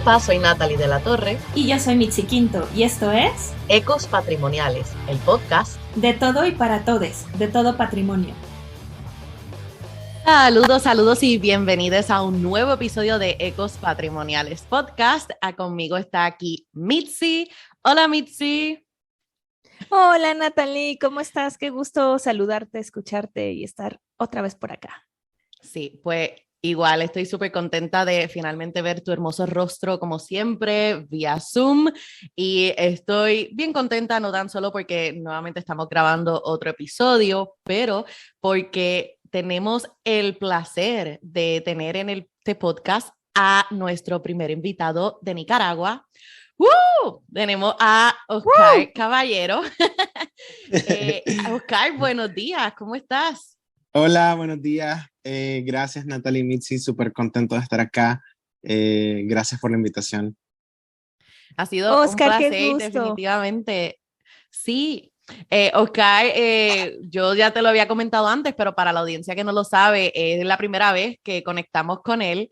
Hola, soy Natalie de la Torre. Y yo soy Mitzi Quinto, y esto es Ecos Patrimoniales, el podcast de todo y para todes, de todo patrimonio. Saludos y bienvenidos a un nuevo episodio de Ecos Patrimoniales Podcast. Conmigo está aquí Mitzi. Hola Mitzi. Hola Natalie, ¿cómo estás? Qué gusto saludarte, escucharte y estar otra vez por acá. Sí, pues igual estoy súper contenta de finalmente ver tu hermoso rostro como siempre vía Zoom y estoy bien contenta no tan solo porque nuevamente estamos grabando otro episodio, pero porque tenemos el placer de tener en este podcast a nuestro primer invitado de Nicaragua. Tenemos a Oscar Caballero. Oscar, buenos días, ¿cómo estás? Hola, buenos días. Gracias Natalie y Mitzi, súper contento de estar acá. Gracias por la invitación. Ha sido Oscar, un qué placer, gusto. definitivamente. Sí, Oscar, yo ya te lo había comentado antes, pero para la audiencia que no lo sabe, es la primera vez que conectamos con él.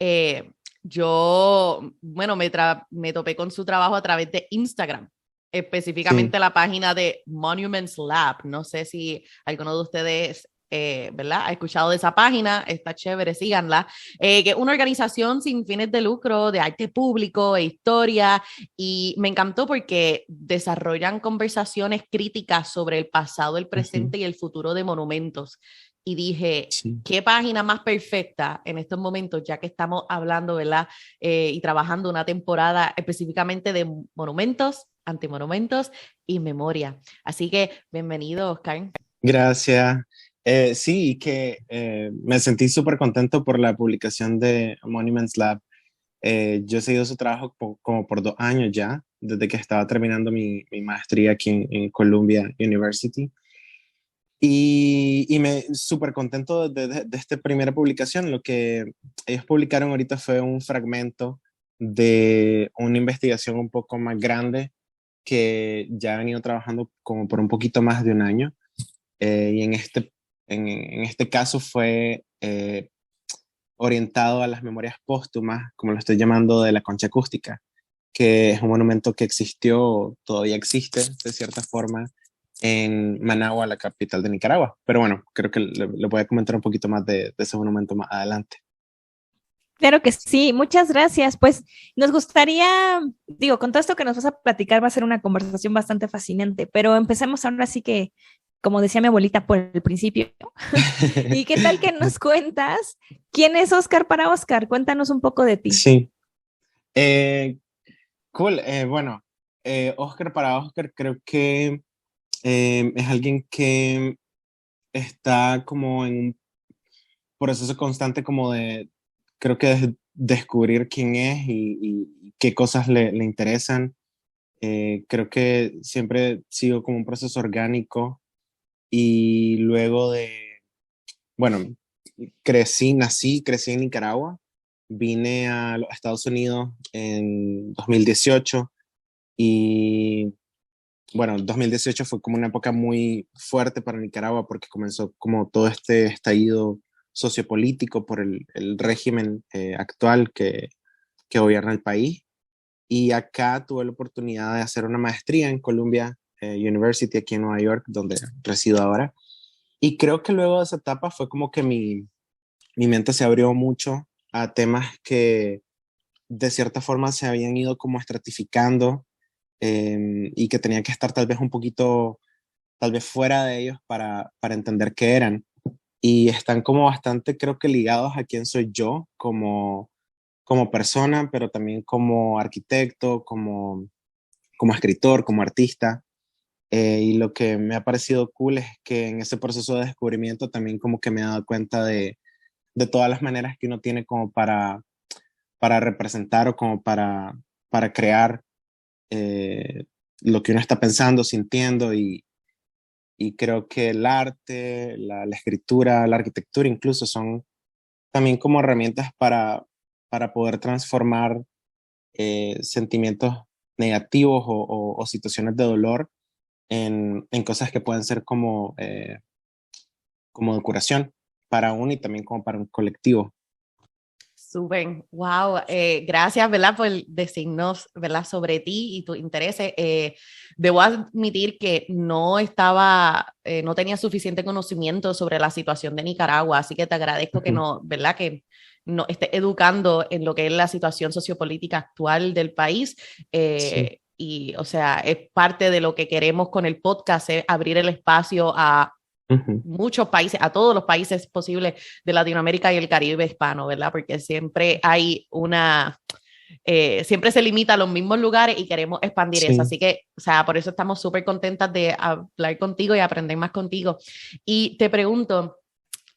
Me topé con su trabajo a través de Instagram, específicamente Sí. la página de Monuments Lab. No sé si alguno de ustedes ¿verdad? Ha escuchado de esa página, está chévere, síganla, que es una organización sin fines de lucro de arte público e historia, y me encantó porque desarrollan conversaciones críticas sobre el pasado, el presente y el futuro de monumentos. Y dije, Sí. qué página más perfecta en estos momentos, ya que estamos hablando, ¿verdad? Y trabajando una temporada específicamente de monumentos, antimonumentos y memoria. Así que bienvenido, Oscar. Gracias. Sí, me sentí súper contento por la publicación de Monuments Lab. Yo he seguido su trabajo como por 2 años ya, desde que estaba terminando mi maestría aquí en Columbia University. Y me súper contento de esta primera publicación. Lo que ellos publicaron ahorita fue un fragmento de una investigación un poco más grande que ya he venido trabajando como por un poquito más de un año. Y en este caso fue orientado a las memorias póstumas, como lo estoy llamando, de la Concha Acústica, que es un monumento que existió, todavía existe de cierta forma, en Managua, la capital de Nicaragua. Pero bueno, creo que le voy a comentar un poquito más de ese monumento más adelante. Claro que sí, muchas gracias. Pues nos gustaría, digo, con todo esto que nos vas a platicar va a ser una conversación bastante fascinante, pero empecemos ahora sí que, como decía mi abuelita, por el principio. ¿Y qué tal que nos cuentas quién es Oscar para Oscar? Cuéntanos un poco de ti. Sí. Cool. Bueno, Oscar para Oscar creo que es alguien que está como en un proceso constante como de, creo que descubrir quién es y qué cosas le interesan. Creo que siempre sigo como un proceso orgánico y luego bueno, crecí en Nicaragua, vine a los Estados Unidos en 2018 y bueno, 2018 fue como una época muy fuerte para Nicaragua porque comenzó como todo este estallido sociopolítico por el régimen actual que gobierna el país. Y acá tuve la oportunidad de hacer una maestría en Columbia University, aquí en Nueva York, donde resido ahora. Y creo que luego de esa etapa fue como que mi mente se abrió mucho a temas que de cierta forma se habían ido como estratificando y que tenía que estar tal vez un poquito, tal vez fuera de ellos para entender qué eran. Y están como bastante, creo que ligados a quién soy yo como persona, pero también como arquitecto, como escritor, como artista. Y lo que me ha parecido cool es que en ese proceso de descubrimiento también como que me he dado cuenta de todas las maneras que uno tiene como para representar o como para crear lo que uno está pensando, sintiendo y creo que el arte, la escritura, la arquitectura incluso son también como herramientas para poder transformar sentimientos negativos o situaciones de dolor en cosas que pueden ser como de curación para uno y también como para un colectivo. Súper, wow, gracias, ¿verdad? Por decirnos, ¿verdad? Sobre ti y tus intereses. Debo admitir que no tenía suficiente conocimiento sobre la situación de Nicaragua, así que te agradezco que no, ¿verdad? Que no esté educando en lo que es la situación sociopolítica actual del país. Sí. Y, o sea, es parte de lo que queremos con el podcast, es abrir el espacio a muchos países, a todos los países posibles de Latinoamérica y el Caribe hispano, ¿verdad? Porque siempre hay siempre se limita a los mismos lugares y queremos expandir Sí. eso. Así que, o sea, por eso estamos súper contentas de hablar contigo y aprender más contigo. Y te pregunto,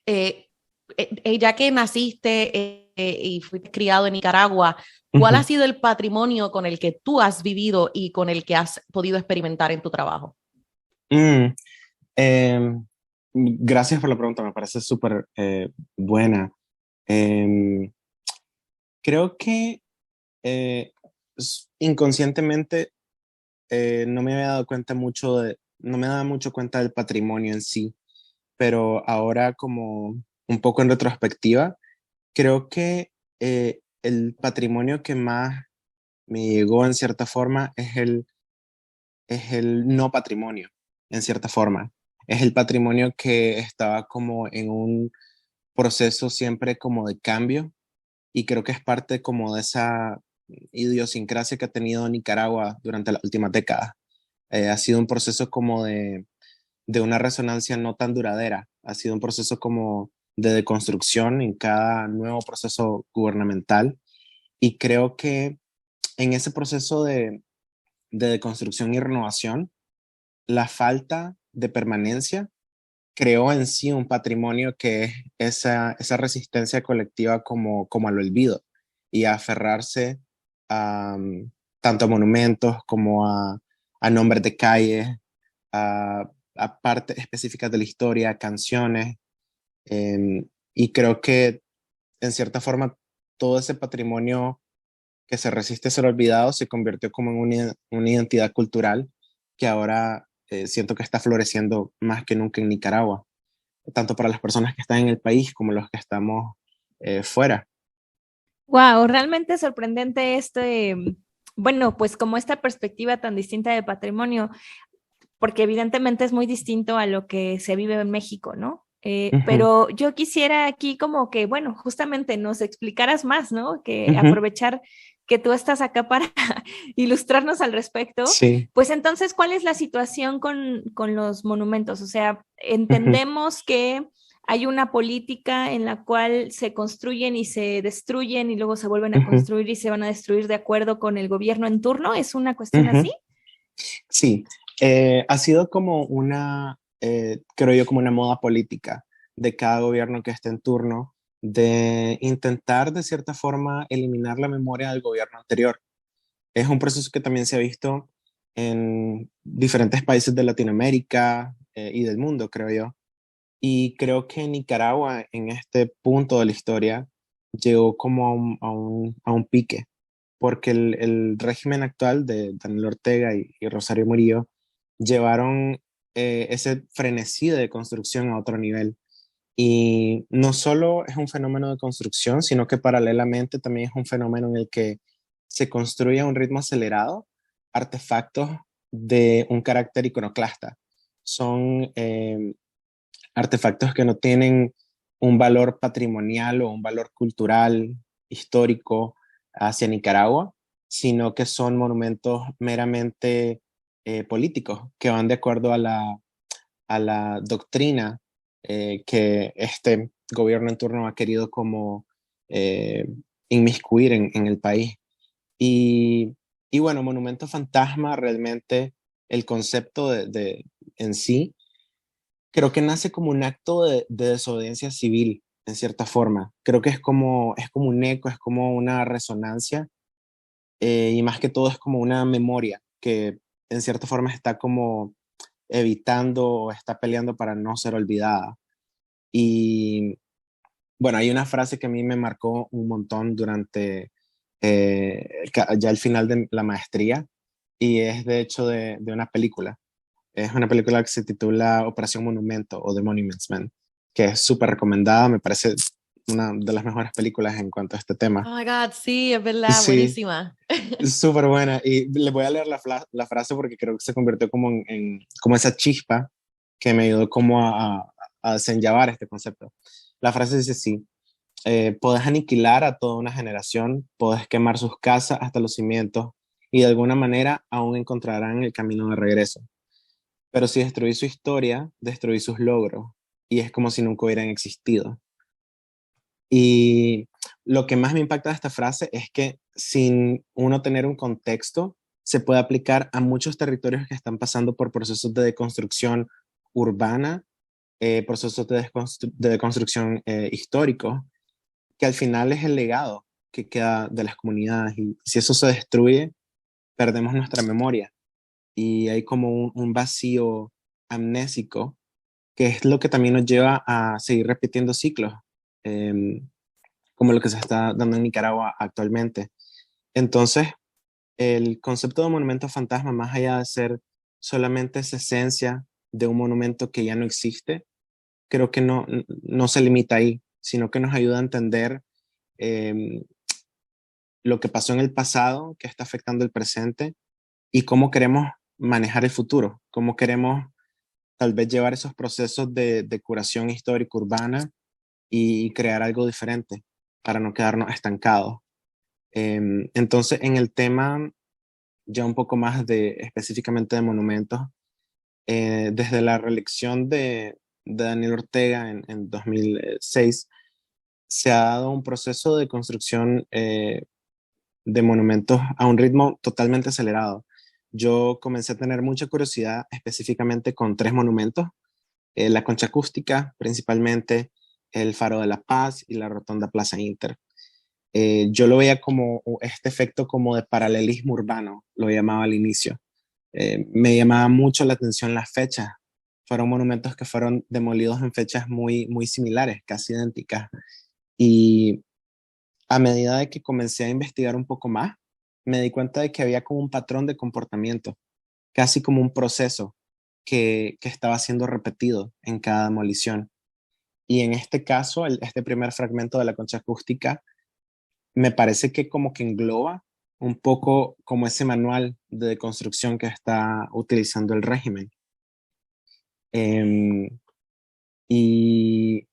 ya que naciste y fuiste criado en Nicaragua, ¿cuál ha sido el patrimonio con el que tú has vivido y con el que has podido experimentar en tu trabajo? Mm, em, Gracias por la pregunta, me parece súper buena. Em, Creo que inconscientemente no me había dado cuenta no me daba mucho cuenta del patrimonio en sí, pero ahora como un poco en retrospectiva, creo que el patrimonio que más me llegó en cierta forma es el no patrimonio, en cierta forma. Es el patrimonio que estaba como en un proceso siempre como de cambio y creo que es parte como de esa idiosincrasia que ha tenido Nicaragua durante las últimas décadas. Ha sido un proceso como de una resonancia no tan duradera, ha sido un proceso como de deconstrucción en cada nuevo proceso gubernamental y creo que en ese proceso de deconstrucción y renovación, la falta de permanencia creó en sí un patrimonio que es esa resistencia colectiva como al olvido y a aferrarse a, tanto a monumentos como a nombres de calles, a partes específicas de la historia, canciones, y creo que en cierta forma todo ese patrimonio que se resiste a ser olvidado se convirtió como en una identidad cultural que ahora siento que está floreciendo más que nunca en Nicaragua, tanto para las personas que están en el país como los que estamos fuera. Wow, realmente sorprendente bueno, pues como esta perspectiva tan distinta de patrimonio, porque evidentemente es muy distinto a lo que se vive en México, ¿no? Pero yo quisiera aquí como que, bueno, justamente nos explicaras más, ¿no? Que aprovechar que tú estás acá para ilustrarnos al respecto. Sí. Pues entonces, ¿cuál es la situación con los monumentos? O sea, entendemos que hay una política en la cual se construyen y se destruyen y luego se vuelven a construir y se van a destruir de acuerdo con el gobierno en turno. ¿Es una cuestión así? Sí, ha sido como creo yo, como una moda política de cada gobierno que esté en turno de intentar de cierta forma eliminar la memoria del gobierno anterior. Es un proceso que también se ha visto en diferentes países de Latinoamérica y del mundo, creo yo. Y creo que Nicaragua en este punto de la historia llegó como a un pique, porque el régimen actual de Daniel Ortega y Rosario Murillo llevaron ese frenesí de construcción a otro nivel. Y no solo es un fenómeno de construcción, sino que paralelamente también es un fenómeno en el que se construye a un ritmo acelerado artefactos de un carácter iconoclasta. Son artefactos que no tienen un valor patrimonial o un valor cultural, histórico hacia Nicaragua, sino que son monumentos meramente políticos, que van de acuerdo a la doctrina que este gobierno en turno ha querido como eh, inmiscuir en el país. Y, y bueno, monumento fantasma, realmente el concepto en sí, creo que nace como un acto de desobediencia civil, en cierta forma. Creo que es como un eco, es como una resonancia, y más que todo es como una memoria que en cierta forma está como evitando o está peleando para no ser olvidada. Y bueno, hay una frase que a mí me marcó un montón durante ya el final de la maestría, y es de hecho de una película. Es una película que se titula Operación Monumento o The Monuments Men, que es súper recomendada, me parece una de las mejores películas en cuanto a este tema. Oh my God, sí, es verdad, Sí, buenísima. es súper buena. Y le voy a leer la frase porque creo que se convirtió como como esa chispa que me ayudó como a desenllavar este concepto. La frase dice así: podés aniquilar a toda una generación, podés quemar sus casas hasta los cimientos y de alguna manera aún encontrarán el camino de regreso. Pero si destruís su historia, destruís sus logros y es como si nunca hubieran existido. Y lo que más me impacta de esta frase es que sin uno tener un contexto, se puede aplicar a muchos territorios que están pasando por procesos de deconstrucción urbana, procesos de deconstrucción históricos, que al final es el legado que queda de las comunidades. Y si eso se destruye, perdemos nuestra memoria. Y hay como un vacío amnésico, que es lo que también nos lleva a seguir repitiendo ciclos, como lo que se está dando en Nicaragua actualmente. Entonces, el concepto de monumento fantasma, más allá de ser solamente esa esencia de un monumento que ya no existe, creo que no se limita ahí, sino que nos ayuda a entender eh, lo que pasó en el pasado, que está afectando el presente, y cómo queremos manejar el futuro, cómo queremos tal vez llevar esos procesos de curación histórica urbana y crear algo diferente para no quedarnos estancados. Entonces, en el tema ya un poco más específicamente de monumentos, desde la reelección de Daniel Ortega en 2006, se ha dado un proceso de construcción de monumentos a un ritmo totalmente acelerado. Yo comencé a tener mucha curiosidad específicamente con tres monumentos: la Concha Acústica, principalmente el Faro de la Paz y la Rotonda Plaza Inter. Yo lo veía como este efecto como de paralelismo urbano, lo llamaba al inicio. Me llamaba mucho la atención las fechas. Fueron monumentos que fueron demolidos en fechas muy, muy similares, casi idénticas. Y a medida de que comencé a investigar un poco más, me di cuenta de que había como un patrón de comportamiento, casi como un proceso que estaba siendo repetido en cada demolición. Y en este caso, este primer fragmento de la Concha Acústica, me parece que como que engloba un poco como ese manual de deconstrucción que está utilizando el régimen. Em, y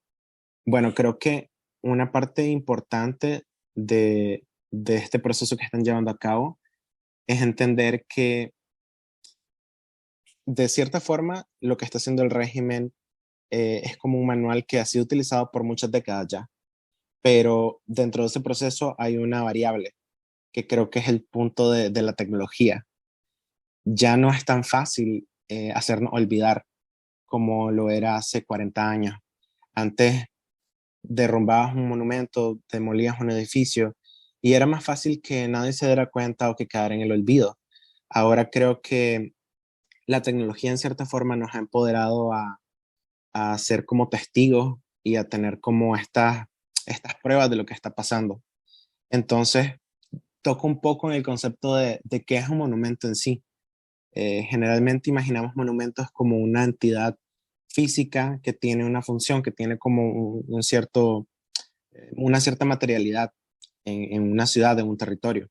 bueno, creo que una parte importante de este proceso que están llevando a cabo es entender que de cierta forma lo que está haciendo el régimen es como un manual que ha sido utilizado por muchas décadas ya, pero dentro de ese proceso hay una variable que creo que es el punto de la tecnología. Ya no es tan fácil hacernos olvidar como lo era hace 40 años. Antes derrumbabas un monumento, demolías un edificio y era más fácil que nadie se diera cuenta o que quedara en el olvido. Ahora creo que la tecnología en cierta forma nos ha empoderado a ser como testigos y a tener como estas pruebas de lo que está pasando. Entonces, toco un poco en el concepto de qué es un monumento en sí. Generalmente imaginamos monumentos como una entidad física que tiene una función, que tiene como una cierta materialidad en una ciudad, en un territorio.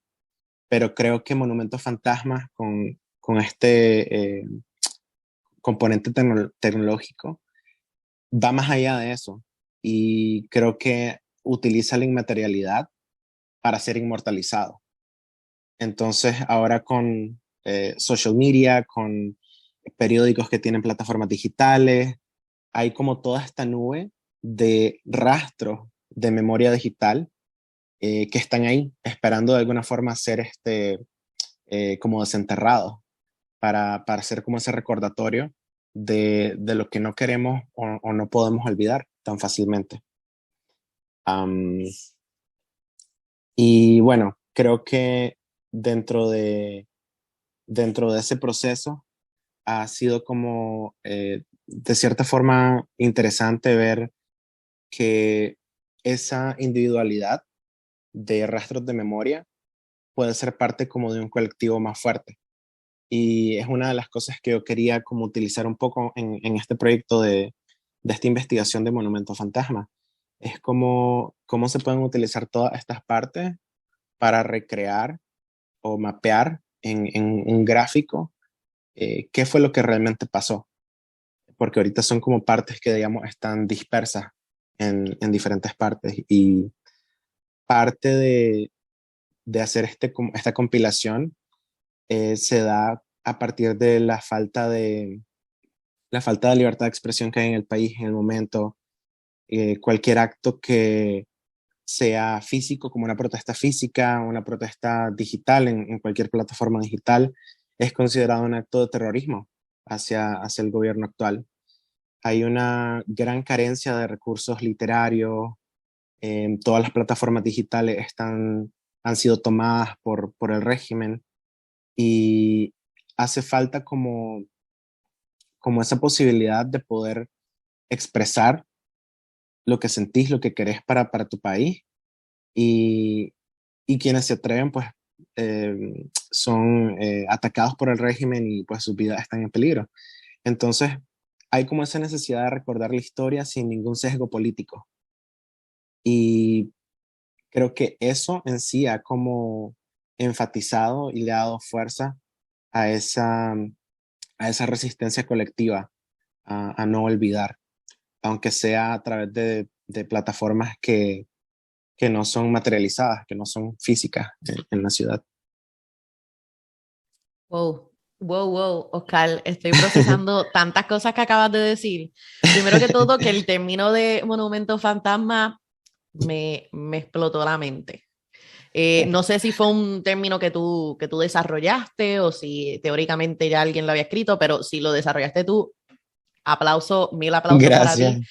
Pero creo que monumentos fantasmas con este componente tecnológico va más allá de eso. Y creo que utiliza la inmaterialidad para ser inmortalizado. Entonces, ahora con social media, con periódicos que tienen plataformas digitales, hay como toda esta nube de rastros de memoria digital que están ahí, esperando de alguna forma ser como desenterrados para hacer como ese recordatorio de lo que no queremos o no podemos olvidar tan fácilmente. Y bueno, creo que dentro dentro de ese proceso ha sido como de cierta forma interesante ver que esa individualidad de rastros de memoria puede ser parte como de un colectivo más fuerte. Y es una de las cosas que yo quería como utilizar un poco en este proyecto de esta investigación de Monumento Fantasma. es como cómo se pueden utilizar todas estas partes para recrear o mapear en un gráfico qué fue lo que realmente pasó. Porque ahorita son como partes que, digamos, están dispersas en diferentes partes. Y parte de hacer esta compilación se da a partir de la falta de libertad de expresión que hay en el país en el momento. Cualquier acto que sea físico, como una protesta física, una protesta digital en cualquier plataforma digital, es considerado un acto de terrorismo hacia el gobierno actual. Hay una gran carencia de recursos literarios. Todas las plataformas digitales han sido tomadas por el régimen y hace falta como esa posibilidad de poder expresar lo que sentís, lo que querés para tu país, y quienes se atreven pues son atacados por el régimen y pues sus vidas están en peligro. Entonces hay como esa necesidad de recordar la historia sin ningún sesgo político, y creo que eso en sí ha como enfatizado y le ha dado fuerza a esa resistencia colectiva a no olvidar, aunque sea a través de plataformas que no son materializadas, que no son físicas en la ciudad. Wow, wow, Oscar, estoy procesando tantas cosas que acabas de decir. Primero que todo, que el término de monumento fantasma me explotó la mente. No sé si fue un término que tú desarrollaste o si teóricamente ya alguien lo había escrito, pero si lo desarrollaste tú, mil aplausos para ti.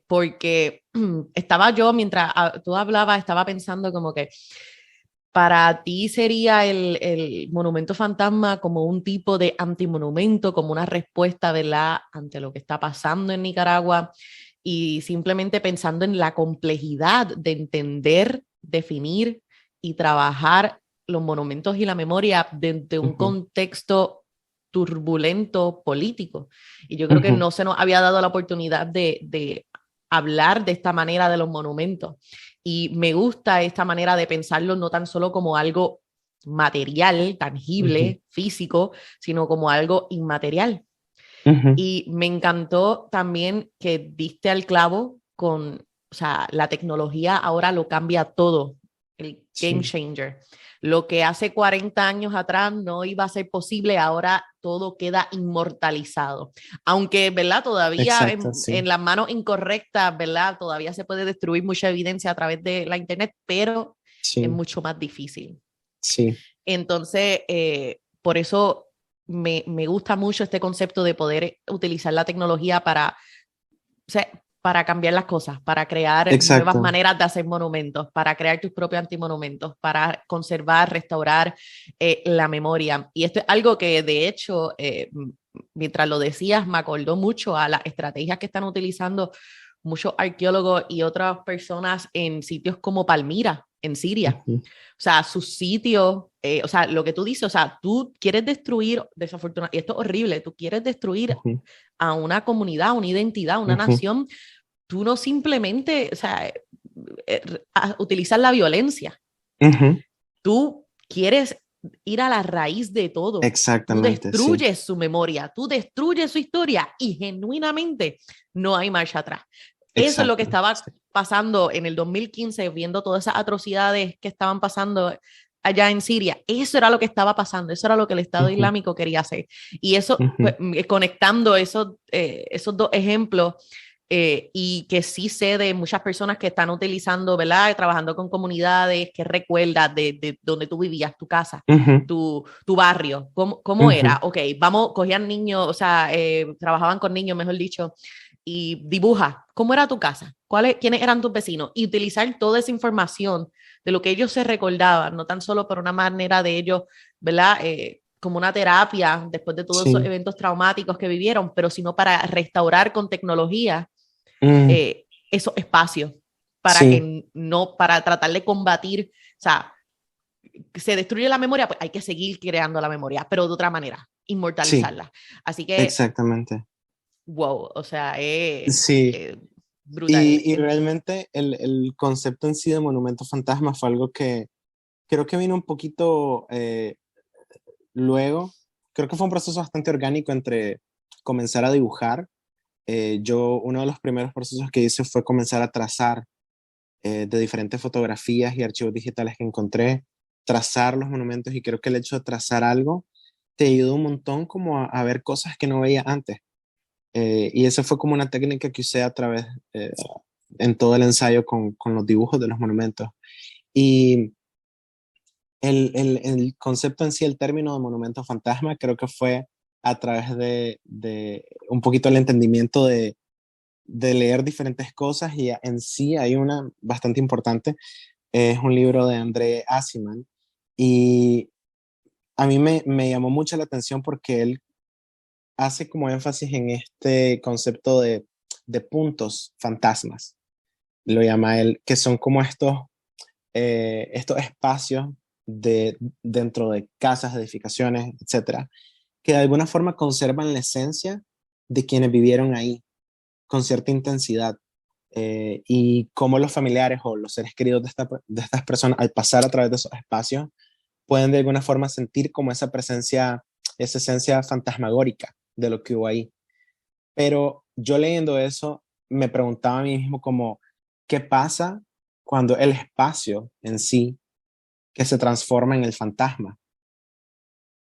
Porque estaba yo, mientras tú hablabas, estaba pensando como que para ti sería el monumento fantasma como un tipo de antimonumento, como una respuesta, ¿verdad?, ante lo que está pasando en Nicaragua, y simplemente pensando en la complejidad de entender, definir y trabajar los monumentos y la memoria desde un contexto turbulento político. Y yo creo que no se nos había dado la oportunidad de hablar de esta manera de los monumentos. Y me gusta esta manera de pensarlo no tan solo como algo material, tangible, físico, sino como algo inmaterial. Y me encantó también que diste al clavo con, o sea, la tecnología ahora lo cambia todo, el game changer. Lo que hace 40 años atrás no iba a ser posible, ahora todo queda inmortalizado. Aunque, ¿verdad? Todavía en las manos incorrectas, ¿verdad? Todavía se puede destruir mucha evidencia a través de la internet, pero es mucho más difícil. Entonces, por eso me gusta mucho este concepto de poder utilizar la tecnología para cambiar las cosas, para crear nuevas maneras de hacer monumentos, para crear tus propios antimonumentos, para conservar, restaurar la memoria. Y esto es algo que, de hecho, mientras lo decías, me acordó mucho a las estrategias que están utilizando muchos arqueólogos y otras personas en sitios como Palmira, en Siria. O sea, sus sitios, o sea, lo que tú dices, o sea, tú quieres destruir, desafortunadamente, y esto es horrible, tú quieres destruir a una comunidad, una identidad, una nación. Tú no simplemente, o sea, utilizar la violencia. Tú quieres ir a la raíz de todo. Exactamente. Tú destruyes su memoria, tú destruyes su historia y genuinamente no hay marcha atrás. Eso es lo que estaba pasando en el 2015, viendo todas esas atrocidades que estaban pasando allá en Siria. Eso era lo que estaba pasando, eso era lo que el Estado Islámico quería hacer. Y eso, pues, conectando esos dos ejemplos, y que sí sé de muchas personas que están utilizando, ¿verdad?, trabajando con comunidades, que recuerdas de donde tú vivías, tu casa, tu barrio, ¿cómo era? Ok, cogían niños, o sea, trabajaban con niños, mejor dicho, y dibuja, ¿cómo era tu casa? ¿Quiénes eran tus vecinos? Y utilizar toda esa información de lo que ellos se recordaban, no tan solo por una manera de ellos, ¿verdad?, como una terapia después de todos esos eventos traumáticos que vivieron, pero sino para restaurar con tecnología esos espacios para tratar de combatir, o sea, se destruye la memoria, pues hay que seguir creando la memoria, pero de otra manera, inmortalizarla. Así que exactamente. Wow, o sea, brutal. Y realmente el concepto en sí de monumento fantasma fue algo que creo que vino un poquito luego. Creo que fue un proceso bastante orgánico entre comenzar a dibujar. Uno de los primeros procesos que hice fue comenzar a trazar de diferentes fotografías y archivos digitales que encontré, trazar los monumentos, y creo que el hecho de trazar algo te ayuda un montón como a ver cosas que no veía antes. Y eso fue como una técnica que usé a través, en todo el ensayo con los dibujos de los monumentos. Y el concepto en sí, el término de monumento fantasma, creo que fue a través de un poquito el entendimiento de leer diferentes cosas, y en sí hay una bastante importante, es un libro de André Aciman, y a mí me llamó mucho la atención porque él hace como énfasis en este concepto de puntos fantasmas, lo llama él, que son como estos espacios dentro de casas, edificaciones, etcétera, que de alguna forma conservan la esencia de quienes vivieron ahí con cierta intensidad, y cómo los familiares o los seres queridos de estas personas, al pasar a través de esos espacios, pueden de alguna forma sentir como esa presencia, esa esencia fantasmagórica de lo que hubo ahí. Pero yo leyendo eso, me preguntaba a mí mismo como, ¿qué pasa cuando el espacio en sí que se transforma en el fantasma?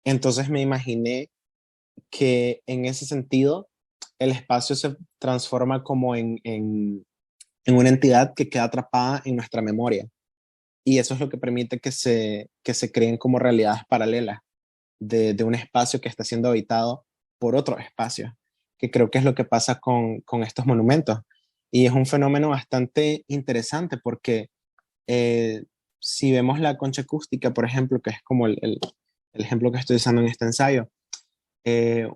Entonces me imaginé que en ese sentido el espacio se transforma como en una entidad que queda atrapada en nuestra memoria. Y eso es lo que permite que se creen como realidades paralelas de un espacio que está siendo habitado por otro espacio, que creo que es lo que pasa con estos monumentos. Y es un fenómeno bastante interesante porque eh, si vemos la concha acústica, por ejemplo, que es como el ejemplo que estoy usando en este ensayo, eh,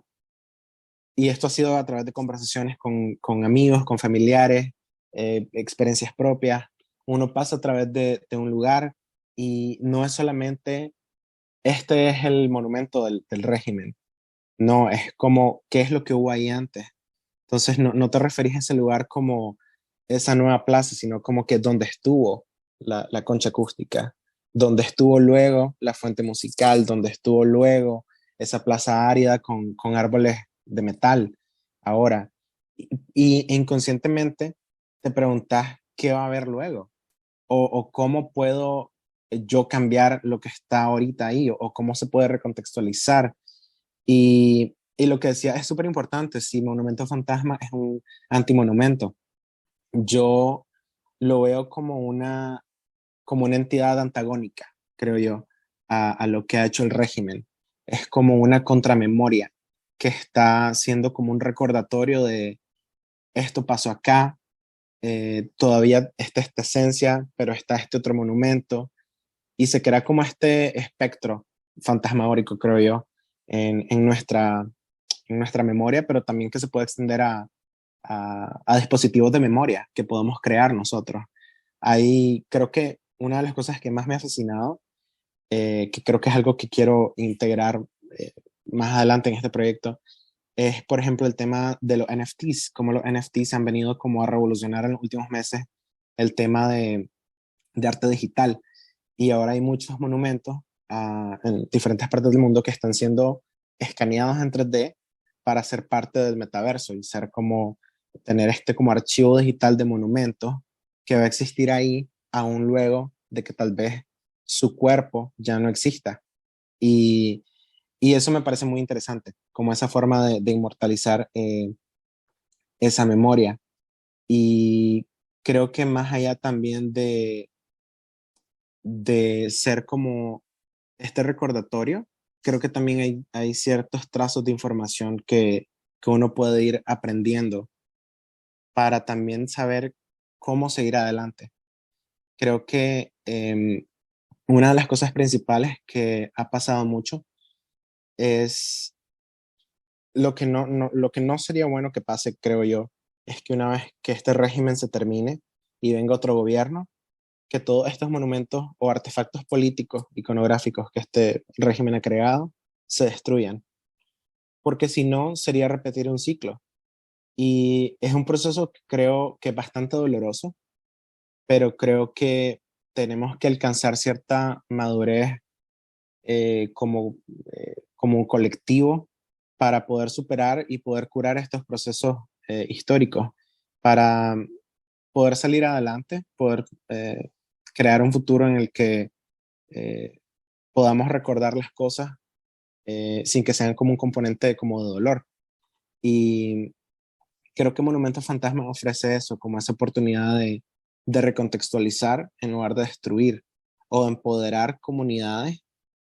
y esto ha sido a través de conversaciones con amigos, con familiares, experiencias propias. Uno pasa a través de un lugar y no es solamente, este es el monumento del régimen. No, es como, ¿qué es lo que hubo ahí antes? Entonces, no te referís a ese lugar como esa nueva plaza, sino como que donde estuvo la concha acústica, donde estuvo luego la fuente musical, donde estuvo luego esa plaza árida con árboles de metal. Ahora, y inconscientemente te preguntas qué va a haber luego, o cómo puedo yo cambiar lo que está ahorita ahí, o cómo se puede recontextualizar. Y lo que decía es súper importante, si Monumento Fantasma es un antimonumento, yo lo veo como una entidad antagónica, creo yo, a lo que ha hecho el régimen. Es como una contramemoria que está siendo como un recordatorio de esto pasó acá, todavía está esta esencia, pero está este otro monumento, y se crea como este espectro fantasmagórico, creo yo, en nuestra memoria, pero también que se puede extender a dispositivos de memoria que podemos crear nosotros. Ahí creo que una de las cosas que más me ha fascinado, que creo que es algo que quiero integrar más adelante en este proyecto, es, por ejemplo, el tema de los NFTs, cómo los NFTs han venido como a revolucionar en los últimos meses el tema de arte digital. Y ahora hay muchos monumentos en diferentes partes del mundo que están siendo escaneados en 3D para ser parte del metaverso y ser como, tener este como archivo digital de monumentos que va a existir ahí aún luego de que tal vez su cuerpo ya no exista. Y, y eso me parece muy interesante, como esa forma de inmortalizar esa memoria. Y creo que más allá también de ser como este recordatorio, creo que también hay ciertos trazos de información que uno puede ir aprendiendo para también saber cómo seguir adelante. Creo que una de las cosas principales que ha pasado mucho es lo que no sería bueno que pase, creo yo, es que una vez que este régimen se termine y venga otro gobierno, que todos estos monumentos o artefactos políticos, iconográficos que este régimen ha creado, se destruyan. Porque si no, sería repetir un ciclo. Y es un proceso que creo que es bastante doloroso, pero creo que tenemos que alcanzar cierta madurez como un colectivo para poder superar y poder curar estos procesos históricos, para poder salir adelante, poder crear un futuro en el que eh, podamos recordar las cosas sin que sean como un componente como de dolor. Y creo que Monumento Fantasma ofrece eso, como esa oportunidad de recontextualizar en lugar de destruir, o de empoderar comunidades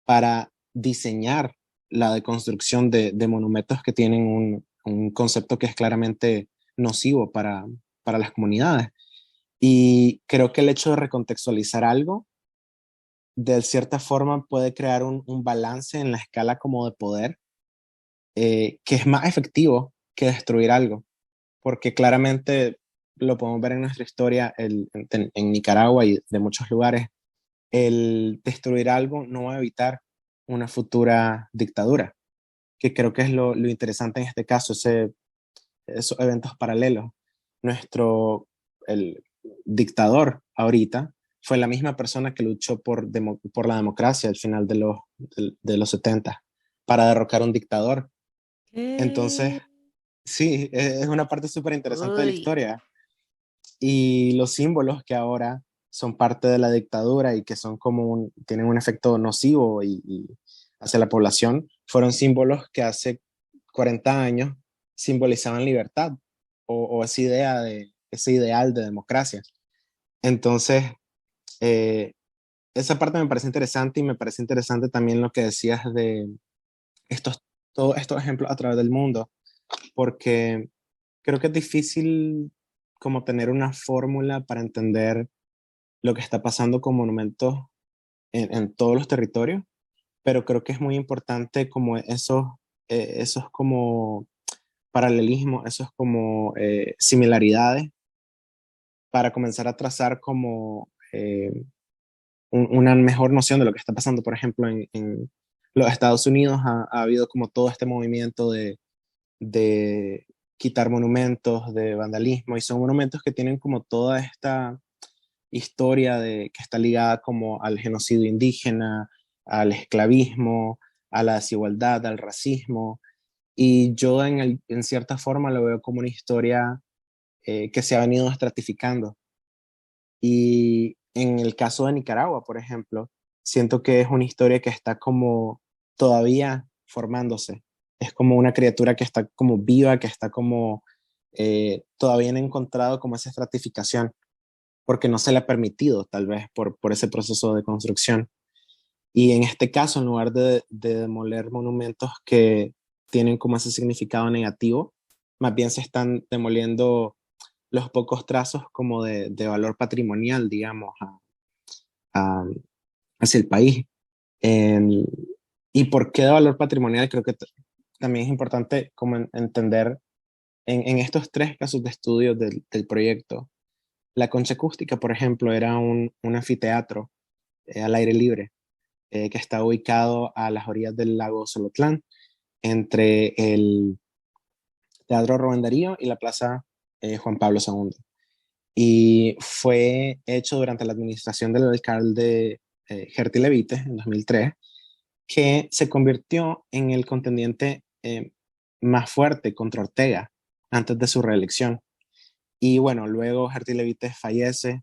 para diseñar la deconstrucción de monumentos que tienen un concepto que es claramente nocivo para las comunidades. Y creo que el hecho de recontextualizar algo, de cierta forma, puede crear un balance en la escala como de poder, que es más efectivo que destruir algo, porque claramente lo podemos ver en nuestra historia en Nicaragua y de muchos lugares. El destruir algo no va a evitar una futura dictadura, que creo que es lo interesante en este caso, esos eventos paralelos. El dictador ahorita fue la misma persona que luchó por la democracia al final de los 70 para derrocar un dictador. Entonces, sí, es una parte súper interesante de la Uy. historia. Y los símbolos que ahora son parte de la dictadura y que son tienen un efecto nocivo y hacia la población, fueron símbolos que hace 40 años simbolizaban libertad o ese ideal de democracia. Entonces, eh, esa parte me parece interesante, y me parece interesante también lo que decías de estos, todos estos ejemplos a través del mundo, porque creo que es difícil como tener una fórmula para entender lo que está pasando con monumentos en todos los territorios, pero creo que es muy importante como esos como paralelismos, esos como similaridades, para comenzar a trazar como una mejor noción de lo que está pasando. Por ejemplo, en los Estados Unidos ha habido como todo este movimiento de quitar monumentos, de vandalismo, y son monumentos que tienen como toda esta historia que está ligada como al genocidio indígena, al esclavismo, a la desigualdad, al racismo, y yo en cierta forma lo veo como una historia que se ha venido estratificando. Y en el caso de Nicaragua, por ejemplo, siento que es una historia que está como todavía formándose. Es como una criatura que está como viva, que está como todavía no ha encontrado como esa estratificación, porque no se le ha permitido, tal vez, por ese proceso de construcción. Y en este caso, en lugar de demoler monumentos que tienen como ese significado negativo, más bien se están demoliendo los pocos trazos como de valor patrimonial, digamos, a- hacia el país. En- ¿Y por qué de valor patrimonial? Creo que también es importante como entender en estos tres casos de estudio del proyecto. La Concha Acústica, por ejemplo, era un anfiteatro al aire libre, que está ubicado a las orillas del lago Solotlán, entre el Teatro Rubén Darío y la Plaza Juan Pablo II. Y fue hecho durante la administración del alcalde Gerty Levite en 2003, que se convirtió en el contendiente más fuerte contra Ortega antes de su reelección. Y bueno, luego Gerty Levite fallece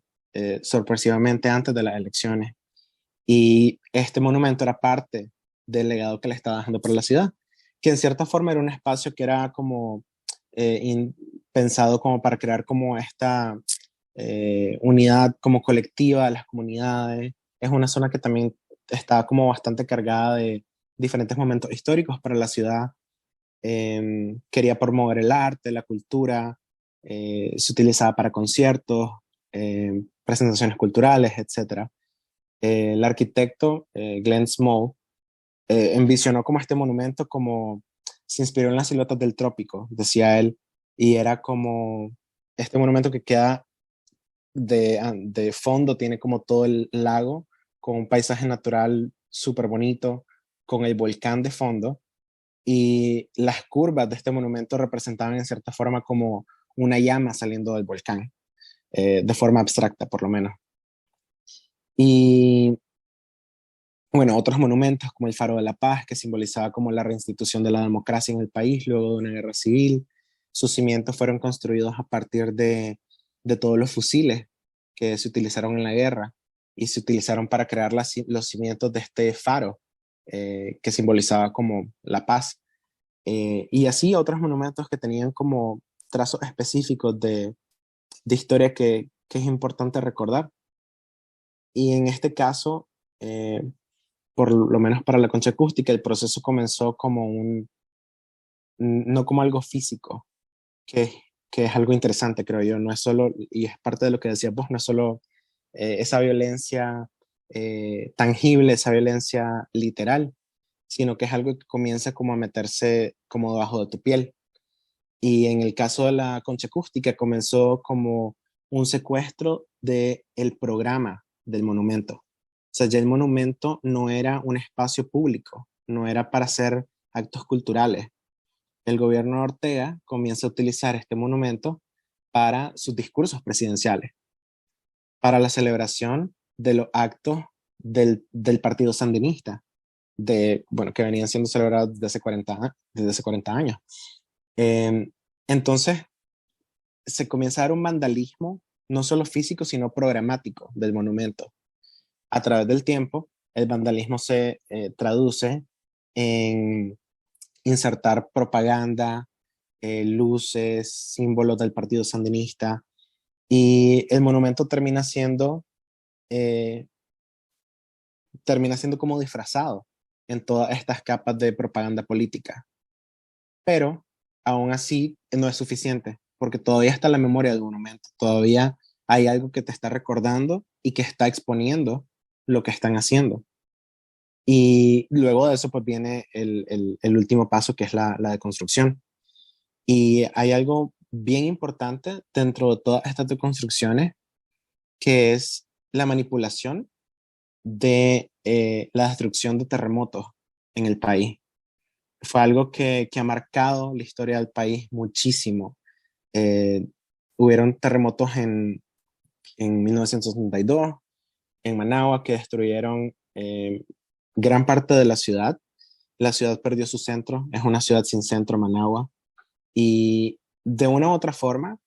sorpresivamente antes de las elecciones. Y este monumento era parte del legado que le estaba dejando para la ciudad, que en cierta forma era un espacio que era como pensado como para crear como esta unidad como colectiva de las comunidades. Es una zona que también está como bastante cargada de diferentes momentos históricos para la ciudad. Quería promover el arte, la cultura, se utilizaba para conciertos, presentaciones culturales, etcétera. El arquitecto Glenn Small envisionó como este monumento como se inspiró en las siluetas del trópico, decía él, y era como este monumento que queda de fondo, tiene como todo el lago con un paisaje natural súper bonito, con el volcán de fondo, y las curvas de este monumento representaban en cierta forma como una llama saliendo del volcán, de forma abstracta por lo menos. Y bueno, otros monumentos como el Faro de la Paz, que simbolizaba como la reinstitución de la democracia en el país luego de una guerra civil. Sus cimientos fueron construidos a partir de todos los fusiles que se utilizaron en la guerra y se utilizaron para crear los cimientos de este faro, que simbolizaba como la paz. Y así otros monumentos que tenían como trazos específicos de historia que es importante recordar. Y en este caso, por lo menos para la concha acústica, el proceso comenzó como no como algo físico, que, que es algo interesante, creo yo. No es solo, y es parte de lo que decías vos, no es solo esa violencia tangible, esa violencia literal, sino que es algo que comienza como a meterse como debajo de tu piel. Y en el caso de la concha acústica comenzó como un secuestro del programa del monumento. O sea, ya el monumento no era un espacio público, no era para hacer actos culturales. El gobierno de Ortega comienza a utilizar este monumento para sus discursos presidenciales, para la celebración de los actos del partido sandinista, bueno, que venían siendo celebrados desde hace 40 años. Entonces, se comienza a dar un vandalismo, no solo físico, sino programático del monumento. A través del tiempo, el vandalismo se traduce en insertar propaganda, luces, símbolos del partido sandinista, y el monumento eh, termina siendo como disfrazado en todas estas capas de propaganda política. Pero aún así no es suficiente, porque todavía está la memoria del monumento, todavía hay algo que te está recordando y que está exponiendo lo que están haciendo. Y luego de eso pues viene el último paso, que es la deconstrucción. Y hay algo bien importante dentro de todas estas deconstrucciones, que es la manipulación de la destrucción de terremotos en el país. Fue algo que ha marcado la historia del país muchísimo. Hubieron terremotos en 1972 en Managua que destruyeron gran parte de la ciudad. La ciudad perdió su centro, es una ciudad sin centro, Managua. Y de una u otra forma,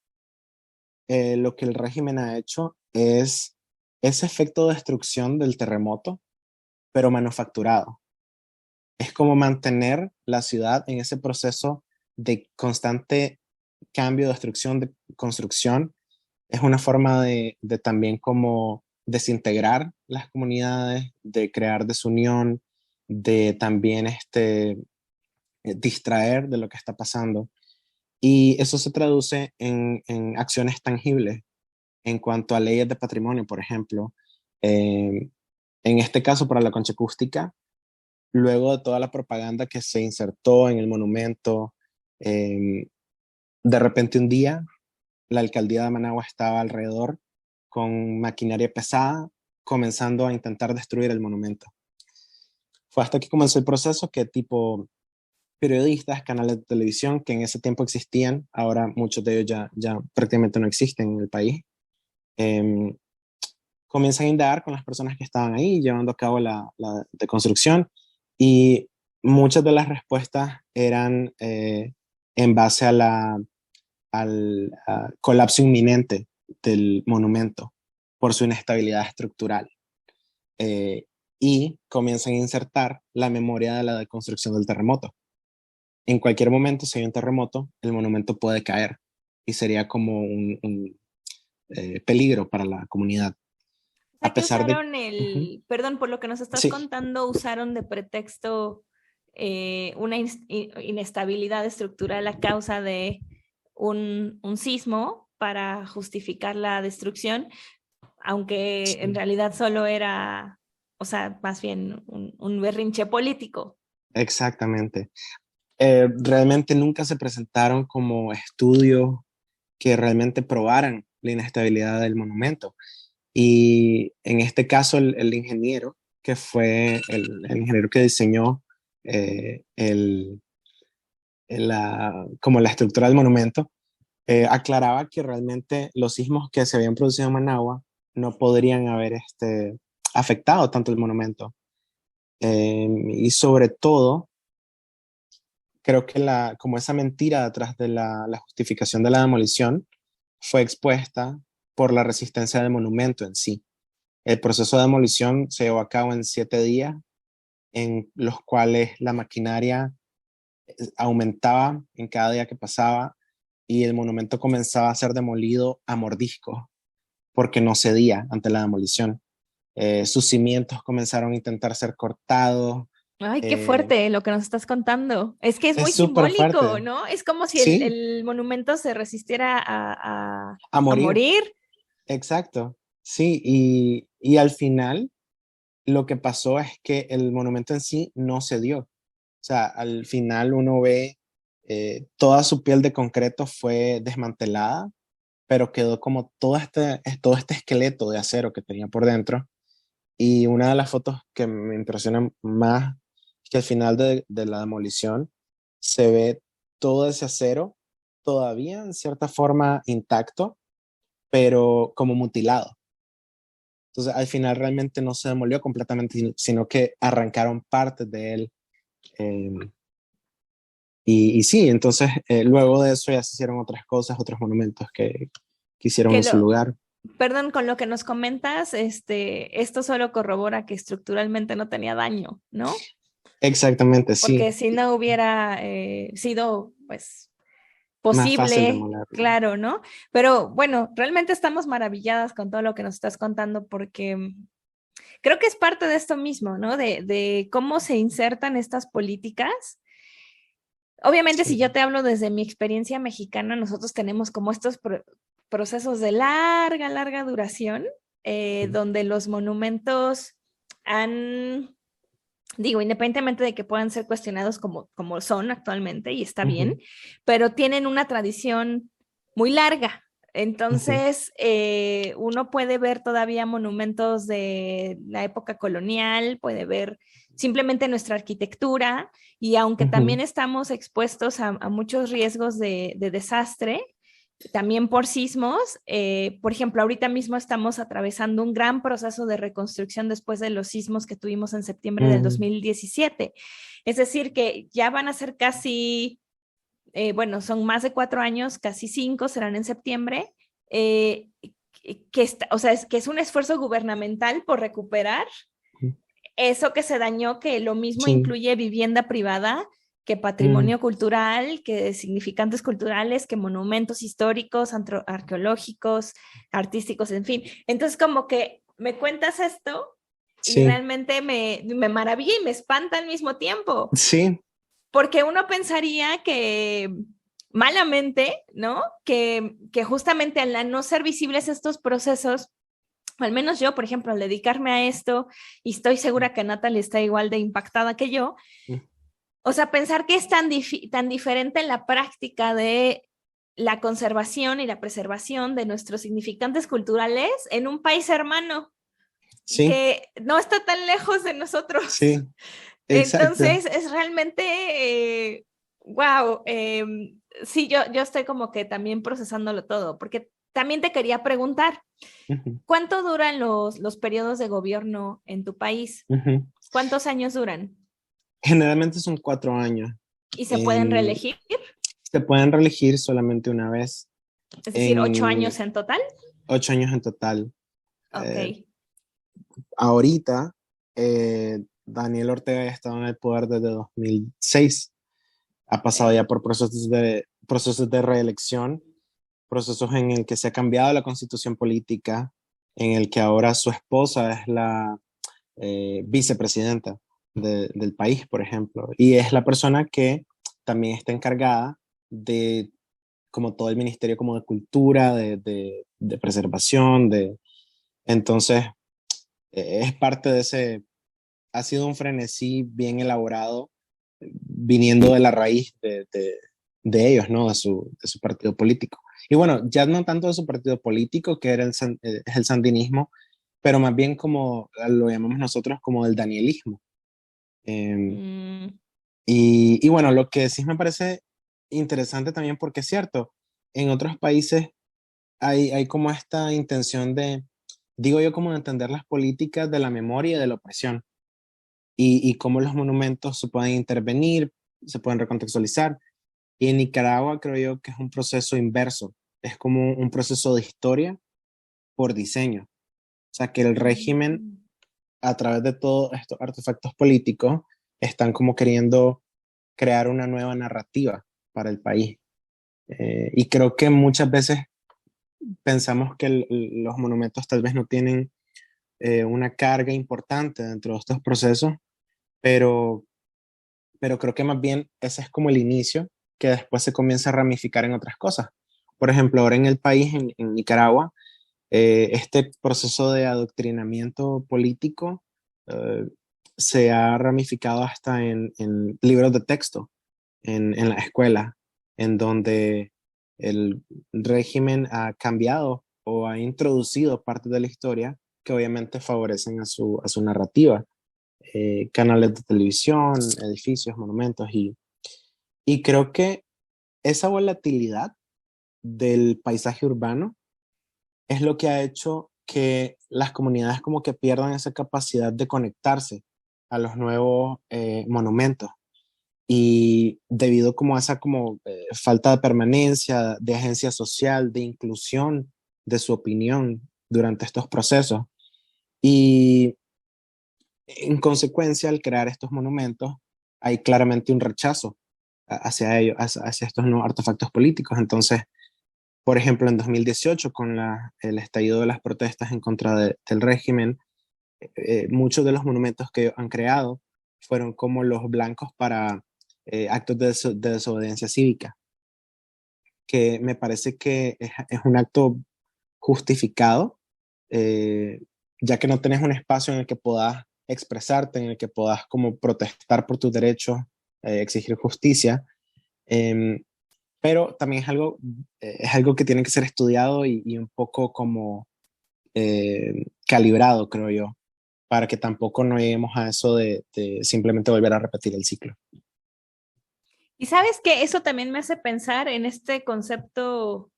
lo que el régimen ha hecho es ese efecto de destrucción del terremoto, pero manufacturado. Es como mantener la ciudad en ese proceso de constante cambio, destrucción, de construcción. Es una forma de también como desintegrar las comunidades, de crear desunión, de también distraer de lo que está pasando. Y eso se traduce en acciones tangibles en cuanto a leyes de patrimonio, por ejemplo. En este caso, para la concha acústica, luego de toda la propaganda que se insertó en el monumento, de repente un día la alcaldía de Managua estaba alrededor con maquinaria pesada, comenzando a intentar destruir el monumento. Fue hasta que comenzó el proceso que tipo periodistas, canales de televisión que en ese tiempo existían, ahora muchos de ellos ya prácticamente no existen en el país, comienzan a indagar con las personas que estaban ahí llevando a cabo la deconstrucción, y muchas de las respuestas eran en base al colapso inminente del monumento por su inestabilidad estructural. Y comienzan a insertar la memoria de la deconstrucción del terremoto. En cualquier momento, si hay un terremoto, el monumento puede caer y sería como un peligro para la comunidad. O sea, A pesar de... perdón, por lo que nos estás Sí. contando, usaron de pretexto una inestabilidad estructural a causa de un sismo para justificar la destrucción, aunque Sí. en realidad solo era, o sea, más bien un berrinche político. Exactamente. Realmente nunca se presentaron como estudios que realmente probaran la inestabilidad del monumento. Y en este caso, el ingeniero, que fue el ingeniero que diseñó como la estructura del monumento, aclaraba que realmente los sismos que se habían producido en Managua no podrían haber afectado tanto el monumento. Y sobre todo, creo que como esa mentira detrás de la justificación de la demolición fue expuesta por la resistencia del monumento en sí. El proceso de demolición se llevó a cabo en 7 días, en los cuales la maquinaria aumentaba en cada día que pasaba y el monumento comenzaba a ser demolido a mordiscos porque no cedía ante la demolición. Sus cimientos comenzaron a intentar ser cortados. Ay, qué fuerte lo que nos estás contando. Es que es muy súper simbólico, fuerte. ¿no? Es como si Sí. el monumento se resistiera a morir. morir. Exacto, sí, y al final lo que pasó es que el monumento en sí no cedió. O sea, al final uno ve toda su piel de concreto fue desmantelada, pero quedó como todo este esqueleto de acero que tenía por dentro. Y una de las fotos que me impresiona más es que al final de la demolición se ve todo ese acero todavía en cierta forma intacto, pero como mutilado. Entonces al final realmente no se demolió completamente, sino que arrancaron partes de él. Y sí, entonces luego de eso ya se hicieron otras cosas, otros monumentos que hicieron en su lugar. Perdón, con lo que nos comentas, esto solo corrobora que estructuralmente no tenía daño, ¿no? Exactamente, sí. Porque si no hubiera sido, pues, posible, claro, ¿no? Pero bueno, realmente estamos maravilladas con todo lo que nos estás contando porque creo que es parte de esto mismo, ¿no? De cómo se insertan estas políticas. Obviamente, si yo te hablo desde mi experiencia mexicana, nosotros tenemos como estos procesos de larga duración, donde los monumentos digo, independientemente de que puedan ser cuestionados como son actualmente, y está bien, pero tienen una tradición muy larga. Entonces, uno puede ver todavía monumentos de la época colonial, puede ver simplemente nuestra arquitectura, y aunque también estamos expuestos a muchos riesgos de desastre, también por sismos, por ejemplo, ahorita mismo estamos atravesando un gran proceso de reconstrucción después de los sismos que tuvimos en septiembre del 2017. Es decir, que ya van a ser casi, bueno, son más de 4 años, casi 5, serán en septiembre, o sea, que es un esfuerzo gubernamental por recuperar eso que se dañó, que lo mismo incluye vivienda privada, que patrimonio cultural, que significantes culturales, que monumentos históricos, arqueológicos, artísticos, en fin. Entonces, como que me cuentas esto y realmente me maravilla y me espanta al mismo tiempo. Sí. Porque uno pensaría que malamente, ¿no? Que justamente al no ser visibles estos procesos, al menos yo, por ejemplo, al dedicarme a esto, y estoy segura que Natalie está igual de impactada que yo, o sea, pensar que es tan diferente en la práctica de la conservación y la preservación de nuestros significantes culturales en un país hermano que no está tan lejos de nosotros. Sí, exacto. Entonces, es realmente, wow, sí, yo estoy como que también procesándolo todo, porque también te quería preguntar, ¿cuánto duran los periodos de gobierno en tu país? ¿Cuántos años duran? Generalmente son 4 años. ¿Y se pueden reelegir? Se pueden reelegir solamente una vez. Es decir, 8 años en total. 8 años en total. Ok. Ahorita, Daniel Ortega ya ha estado en el poder desde 2006. Ha pasado ya por procesos de reelección, procesos en el que se ha cambiado la constitución política, en el que ahora su esposa es la vicepresidenta del país, por ejemplo, y es la persona que también está encargada de como todo el ministerio como de cultura, de preservación, entonces es parte de ha sido un frenesí bien elaborado, viniendo de la raíz de ellos, ¿no? De su partido político. Y bueno, ya no tanto de su partido político, que es el sandinismo, pero más bien como lo llamamos nosotros como el danielismo. Y bueno, lo que sí me parece interesante también porque es cierto, en otros países hay como esta intención de, digo yo, como de entender las políticas de la memoria y de la opresión y cómo los monumentos se pueden intervenir, se pueden recontextualizar. Y en Nicaragua creo yo que es un proceso inverso, es como un proceso de historia por diseño. O sea, que el régimen, a través de todos estos artefactos políticos, están como queriendo crear una nueva narrativa para el país. Y creo que muchas veces pensamos que los monumentos tal vez no tienen una carga importante dentro de estos procesos, pero, pero creo que más bien ese es como el inicio, que después se comienza a ramificar en otras cosas. Por ejemplo, ahora en el país, en Nicaragua, este proceso de adoctrinamiento político eh, se ha ramificado hasta en libros de texto, en la escuela, en donde el régimen ha cambiado o ha introducido partes de la historia que obviamente favorecen a su narrativa. Canales de televisión, edificios, monumentos, y creo que esa volatilidad del paisaje urbano es lo que ha hecho que las comunidades como que pierdan esa capacidad de conectarse a los nuevos monumentos. Y debido como a esa como falta de permanencia, de agencia social, de inclusión de su opinión durante estos procesos. Y en consecuencia, al crear estos monumentos, hay claramente un rechazo hacia ellos, hacia estos nuevos artefactos políticos. Entonces, por ejemplo, en 2018, con el estallido de las protestas en contra del régimen, muchos de los monumentos que han creado fueron como los blancos para actos de desobediencia cívica, que me parece que es un acto justificado, eh, ya que no tenés un espacio en el que puedas expresarte, en el que puedas como protestar por tus derechos, exigir justicia. Pero también es algo que tiene que ser estudiado y un poco como calibrado, creo yo, para que tampoco no lleguemos a eso de simplemente volver a repetir el ciclo. Y sabes que eso también me hace pensar en este concepto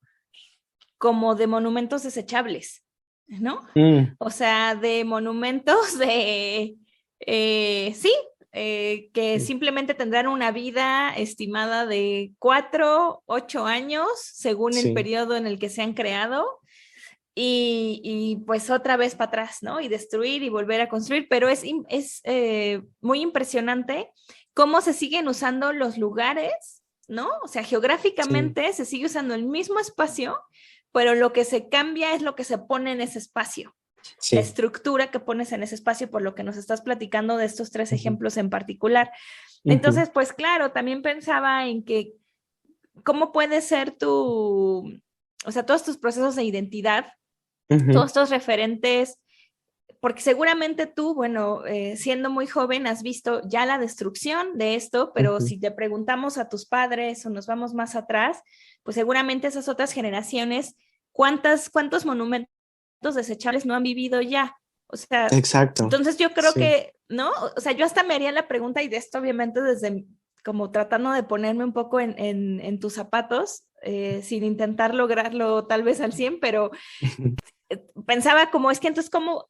como de monumentos desechables, ¿no? O sea, de monumentos sí, que simplemente tendrán una vida estimada de 4, 8 años, según el periodo en el que se han creado, y pues otra vez para atrás, ¿no? Y destruir y volver a construir, pero es muy impresionante cómo se siguen usando los lugares, ¿no? O sea, geográficamente se sigue usando el mismo espacio, pero lo que se cambia es lo que se pone en ese espacio. La estructura que pones en ese espacio, por lo que nos estás platicando de estos 3 ejemplos en particular. Entonces, pues claro, también pensaba en que cómo puede ser o sea, todos tus procesos de identidad, todos estos referentes, porque seguramente tú, bueno, siendo muy joven, has visto ya la destrucción de esto, pero si te preguntamos a tus padres o nos vamos más atrás, pues seguramente esas otras generaciones, ¿cuántos monumentos desechables no han vivido ya? O sea, exacto. Entonces yo creo que, ¿no? O sea, yo hasta me haría la pregunta, y de esto obviamente desde como tratando de ponerme un poco en tus zapatos, sin intentar lograrlo tal vez al 100, pero pensaba como, es que entonces como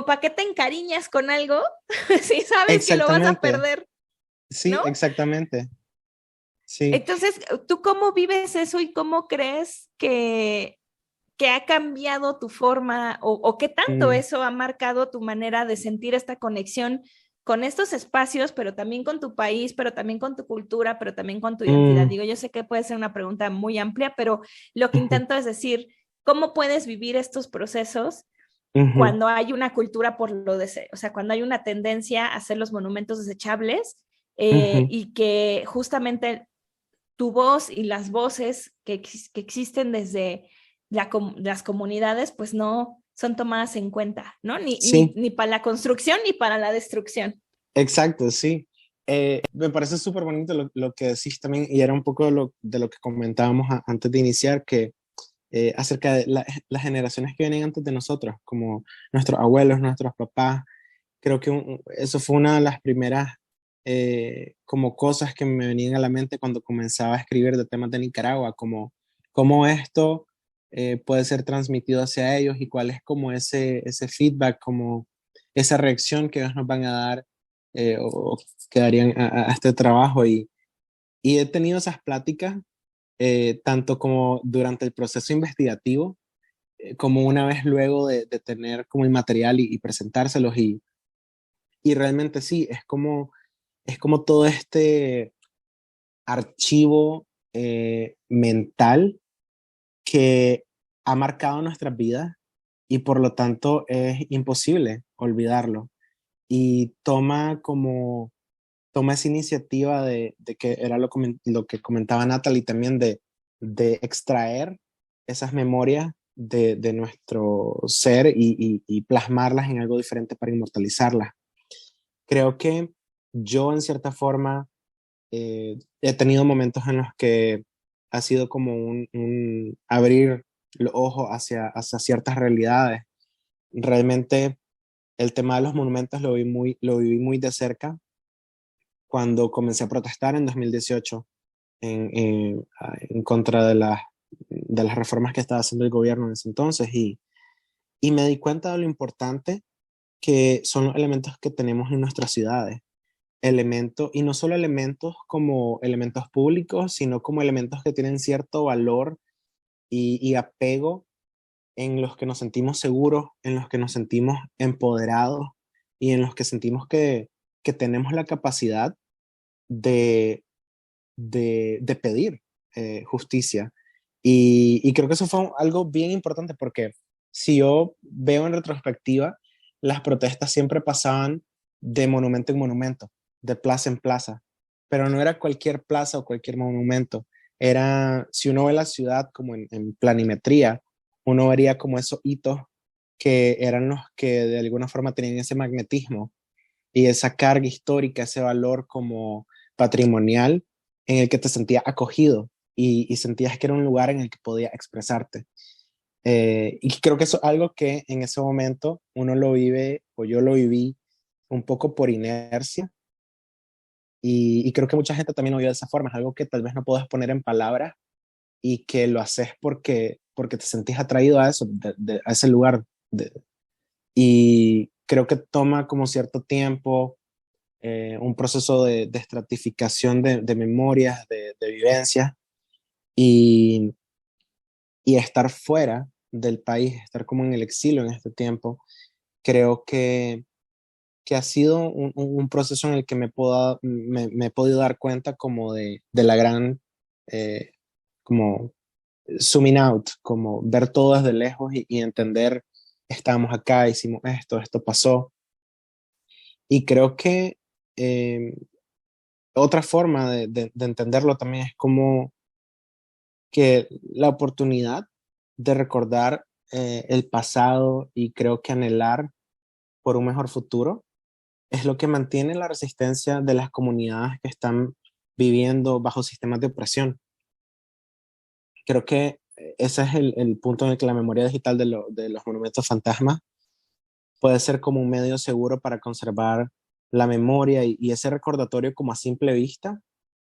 para qué te encariñas con algo si sabes que lo vas a perder. Sí, ¿no? Exactamente. Sí. Entonces, ¿tú cómo vives eso y cómo crees que ha cambiado tu forma o qué tanto eso ha marcado tu manera de sentir esta conexión con estos espacios, pero también con tu país, pero también con tu cultura, pero también con tu identidad? Digo, yo sé que puede ser una pregunta muy amplia, pero lo que intento es decir, ¿cómo puedes vivir estos procesos cuando hay una cultura por lo de, o sea, cuando hay una tendencia a hacer los monumentos desechables y que justamente tu voz y las voces que existen desde las comunidades, pues no son tomadas en cuenta, ¿no? Ni para la construcción ni para la destrucción. Exacto, sí. Me parece súper bonito lo que decís también, y era un poco de lo que comentábamos antes de iniciar, que acerca de las generaciones que vienen antes de nosotros, como nuestros abuelos, nuestros papás. Creo que eso fue una de las primeras como cosas que me venían a la mente cuando comenzaba a escribir de temas de Nicaragua, como cómo esto puede ser transmitido hacia ellos y cuál es como ese feedback, como esa reacción que ellos nos van a dar o que darían a este trabajo. Y he tenido esas pláticas tanto como durante el proceso investigativo, como una vez luego de tener como el material y presentárselos y realmente sí, es como todo este archivo mental que ha marcado nuestras vidas y por lo tanto es imposible olvidarlo. Y toma esa iniciativa de que era lo que comentaba Natalie también, de extraer esas memorias de nuestro ser y plasmarlas en algo diferente para inmortalizarlas. Creo que yo en cierta forma he tenido momentos en los que ha sido como un abrir los ojos hacia ciertas realidades. Realmente el tema de los monumentos lo viví muy de cerca cuando comencé a protestar en 2018 en contra de las reformas que estaba haciendo el gobierno en ese entonces y me di cuenta de lo importante que son los elementos que tenemos en nuestras ciudades. Elementos, y no solo elementos como elementos públicos, sino como elementos que tienen cierto valor y apego en los que nos sentimos seguros, en los que nos sentimos empoderados y en los que sentimos que tenemos la capacidad de, de pedir justicia. Y creo que eso fue algo bien importante porque si yo veo en retrospectiva, las protestas siempre pasaban de monumento en monumento, de plaza en plaza, pero no era cualquier plaza o cualquier monumento. Era, si uno ve la ciudad como en planimetría, uno vería como esos hitos que eran los que de alguna forma tenían ese magnetismo y esa carga histórica, ese valor como patrimonial en el que te sentías acogido y sentías que era un lugar en el que podías expresarte. Y creo que eso es algo que en ese momento uno lo vive, o yo lo viví un poco por inercia, y creo que mucha gente también lo vive de esa forma, es algo que tal vez no puedes poner en palabras y que lo haces porque te sentís atraído a eso, a ese lugar. Y creo que toma como cierto tiempo, un proceso de estratificación de memorias, de vivencias, y, y estar fuera del país, estar como en el exilio en este tiempo, creo que ha sido un proceso en el que me he podido dar cuenta como de la gran, como zooming out, como ver todo desde lejos y entender, estamos acá, hicimos esto pasó. Y creo que otra forma de entenderlo también es como que la oportunidad de recordar el pasado y creo que anhelar por un mejor futuro es lo que mantiene la resistencia de las comunidades que están viviendo bajo sistemas de opresión. Creo que ese es el punto en el que la memoria digital de los monumentos fantasmas puede ser como un medio seguro para conservar la memoria y ese recordatorio como a simple vista,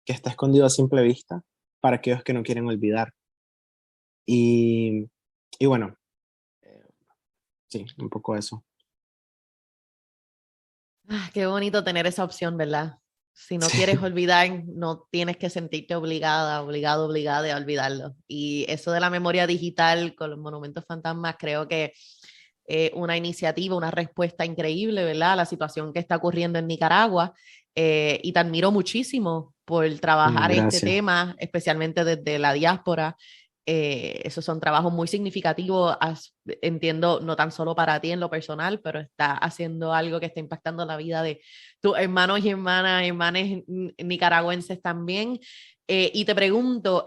que está escondido a simple vista, para aquellos que no quieren olvidar. Y, y bueno, sí, un poco eso. Qué bonito tener esa opción, ¿verdad? Si no quieres olvidar, no tienes que sentirte obligada a olvidarlo. Y eso de la memoria digital con los monumentos fantasmas, creo que una iniciativa, una respuesta increíble, ¿verdad? A la situación que está ocurriendo en Nicaragua. Y te admiro muchísimo por trabajar este tema, especialmente desde la diáspora. Esos son trabajos muy significativos, entiendo, no tan solo para ti en lo personal, pero está haciendo algo que está impactando la vida de tus hermanos y hermanas nicaragüenses también. Y te pregunto,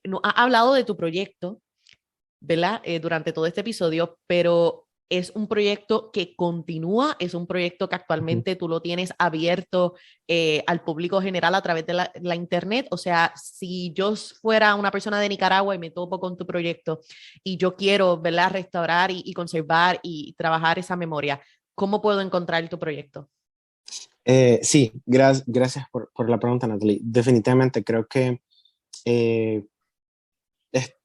no has hablado de tu proyecto, ¿verdad? Durante todo este episodio, pero es un proyecto que continúa, es un proyecto que actualmente tú lo tienes abierto al público general a través de la internet. O sea, si yo fuera una persona de Nicaragua y me topo con tu proyecto y yo quiero, ¿verdad?, restaurar y conservar y trabajar esa memoria, ¿cómo puedo encontrar tu proyecto? Sí, gracias por la pregunta, Natalie. Definitivamente creo que eh,